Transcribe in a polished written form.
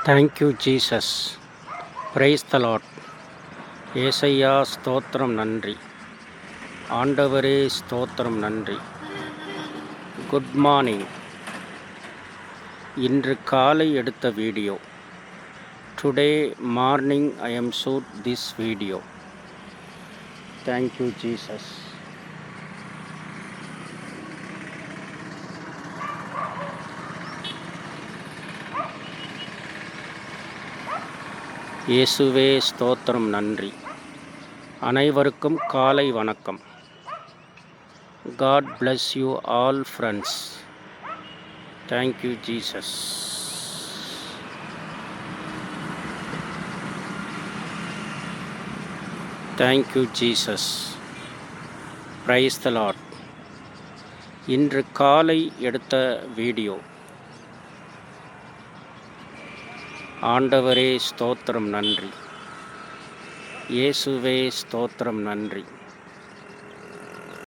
Thank you Jesus. Praise the lord. ஏசையா ஸ்தோத்திரம் நன்றி. ஆண்டவரே ஸ்தோத்திரம் நன்றி. Good morning. இன்று காலை எடுத்த வீடியோ. Today morning I am shoot this video. Thank you Jesus. இயேசுவே ஸ்தோத்திரம் நன்றி. அனைவருக்கும் காலை வணக்கம். God bless you all friends. Thank you Jesus. Thank you Jesus. Praise the Lord. இன்று காலை எடுத்த வீடியோ. ஆண்டவரே ஸ்தோத்திரம் நன்றி. இயேசுவே ஸ்தோத்திரம் நன்றி.